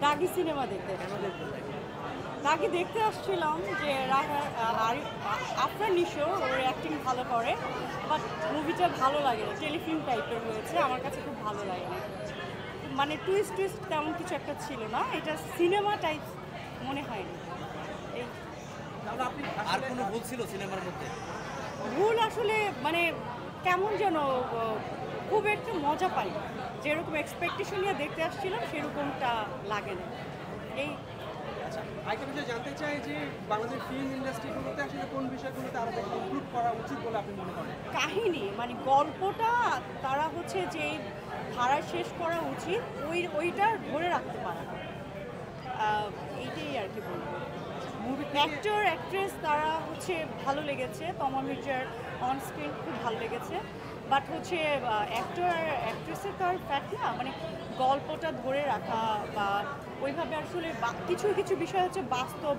দাগি cinema দেখতে। দাগি দেখতে আসছিলাম যে আফরান নিশো ওর অ্যাক্টিং ভালো করে, বাট মুভিটা ভালো লাগে না, টেলিফিল্ম টাইপের হয়েছে, আমার কাছে খুব ভালো লাগে না। মানে টুইস্ট তেমন কিছু একটা ছিল না, এটা সিনেমা টাইপ মনে হয়নি। এই আর কোনো ভুল ছিল সিনেমার মধ্যে? ভুল আসলে মানে কেমন যেন খুব একটা মজা পাই, যেরকম এক্সপেকটেশন নিয়ে দেখতে আসছিলাম সেরকমটা লাগে না। এই আরেকটা বিষয় জানতে চাই যে বাংলাদেশ ফিল্ম ইন্ডাস্ট্রিগুলোতে আসলে কোন বিষয়গুলোতে আরও বেশি ইমপ্রুভ করা উচিত বলে আপনি মনে করেন? কাহিনী মানে গল্পটা তারা হচ্ছে যে ধারা শেষ করা উচিত, ওইটা ধরে রাখতে পারে না, এইটাই আর কি বলবো। অ্যাক্টর অ্যাক্ট্রেস তারা হচ্ছে ভালো লেগেছে, তমা মির্জার অন স্ক্রিন খুব ভালো লেগেছে, বাট হচ্ছে অ্যাক্টর আর অ্যাক্ট্রেসের তো আর ফ্যাক্ট না, মানে গল্পটা ধরে রাখা বা ওইভাবে আসলে কিছু কিছু বিষয় হচ্ছে বাস্তব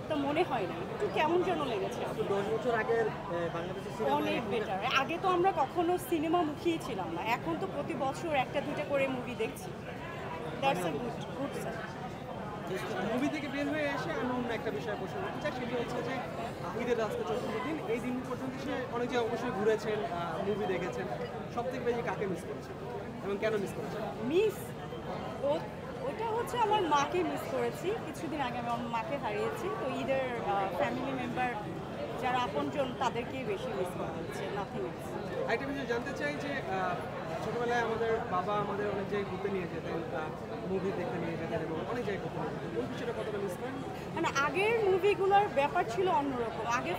তো মনে হয় না, একটু কেমন যেন লেগেছে। 10 বছর আগের বাংলাদেশের সিনেমা অনেক বেটার। আগে তো আমরা কখনো সিনেমা মুখিয়ে ছিলাম না, এখন তো প্রতি বছর একটা দুইটা করে মুভি দেখছি। That's a good sir. Movie থেকে বের হয়ে এসে আমি অন্য একটা বিষয়ে প্রশ্ন করতে চাই, সেটি হচ্ছে যে ঈদের আজকে 14 দিন, এই দিন পর্যন্ত সে অনেক জায়গায় অবশ্যই ঘুরেছেন, মুভি দেখেছেন, সব থেকে বেশি কাকে মিস করেছেন এবং কেন মিস করেছেন? মিস ওটা হচ্ছে আমার মাকে মিস করেছি, কিছুদিন আগে আমি আমার মাকে হারিয়েছি, তো ঈদের ফ্যামিলি মেম্বার যারা আপনজন তাদেরকেই বেশি মিস করা হচ্ছে, নাথিং এলস। আরেকটা বিষয় জানতে চাই যে ছোটোবেলায় আমাদের বাবা আমাদের অনেক জায়গায় ঘুরতে নিয়ে যেতেন, মুভি দেখতে নিয়ে যেতেন এবং অনেক জায়গায় ঘুরতে নিয়ে যেতেন, ওই বিষয়টা কতটা মিস করেন? মানে আগের মুভিগুলোর ব্যাপার ছিল অন্যরকম। আগে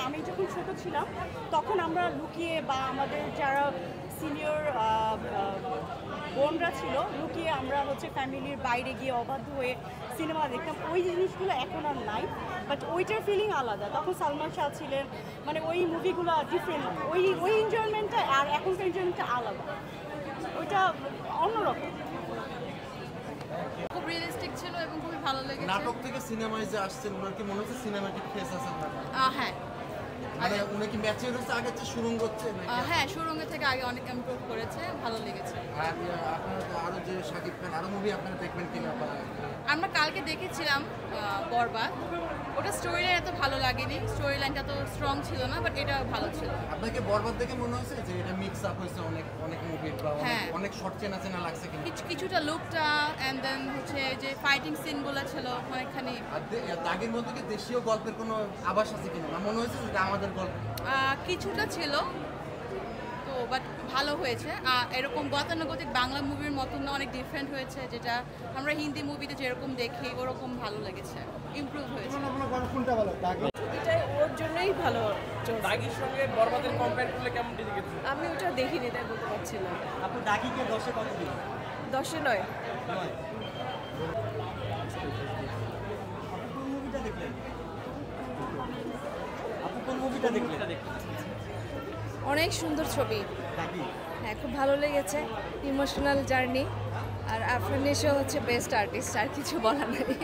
আমি যখন ছোট ছিলাম তখন আমরা লুকিয়ে বা আমাদের যারা সিনিয়র বোনরা ছিল লুকিয়ে আমরা হচ্ছে ফ্যামিলির বাইরে গিয়ে অবাধ্য হয়ে সিনেমা দেখতাম, ওই জিনিসগুলো এখন আর নাই, বাট ওইটার ফিলিং আলাদা। তখন সালমান শাহ ছিলেন, মানে ওই মুভিগুলো ডিফারেন্ট, ওই এনজয়মেন্টটা আর এখনকার এনজয়মেন্টটা আলাদা, ওইটা অন্যরকম। খুব রিয়েলিস্টিক ছিল এবং খুবই ভালো লেগেছে। নাটক থেকে সিনেমায় যে আসছেন ওনার কি মনে হচ্ছে সিনেমাটিক ফেস আছে আপনার? হ্যাঁ, মানে উনি কি ম্যাচিউর হচ্ছে আগের চেয়ে সুরঙ্গ হচ্ছে? হ্যাঁ, সুরঙ্গ থেকে আগে অনেক ইমপ্রুভ করেছে, ভালো লেগেছে। আর আপনারা তো আরো যে শাকিব খান আরো মুভি আপনারা দেখবেন কিনা? আমরা কালকে দেখেছিলাম বরবাদ, ওটা স্টোরি লাইন এত ভালো লাগেনি, স্টোরি লাইনটা তো স্ট্রং ছিল না, বাট এটা ভালো ছিল। আপনাকে বরবাদ দেখে মনে হয়েছে যে এটা মিক্স আপ হয়েছে অনেক অনেক মুভির বা হ্যাঁ। অনেক শর্ট চেনা লাগছে কিনা? কিছুটা লুকটা অ্যান্ড দেন হচ্ছে যে ফাইটিং সিনগুলো ছিল অনেকখানি। আর দাগের মধ্যে কি দেশীয় গল্পের কোনো আভাস আছে কিনা? না মনে হয়েছে যেটা আমাদের গল্প? কিছুটা ছিল তো, বাট ভালো হয়েছে। এরকম গতানুগতিক বাংলা মুভির মতন না, অনেক ডিফারেন্ট হয়েছে, যেটা আমরা হিন্দি মুভিতে যেরকম দেখি ওরকম ভালো লেগেছে, ইমপ্রুভ হয়েছে। এটাই ওর জন্যই ভালো চলছে। দাগির সঙ্গে বরবাদের কম্পেয়ার করলে কেমন দেখেছেন? আমি ওটা দেখিনি তাই বলতে পারছি না। আপনি দাগিকে 10-এ কত দিন? 10-এ 9। আপনি কোন মুভিটা দেখলেন? আপনি কোন মুভিটা দেখলেন? অনেক সুন্দর ছবি, দাগি হ্যাঁ খুব ভালো লেগেছে, ইমোশনাল জার্নি। আর আফরান নিশো হচ্ছে বেস্ট আর্টিস্ট, আর কিছু বলার নেই।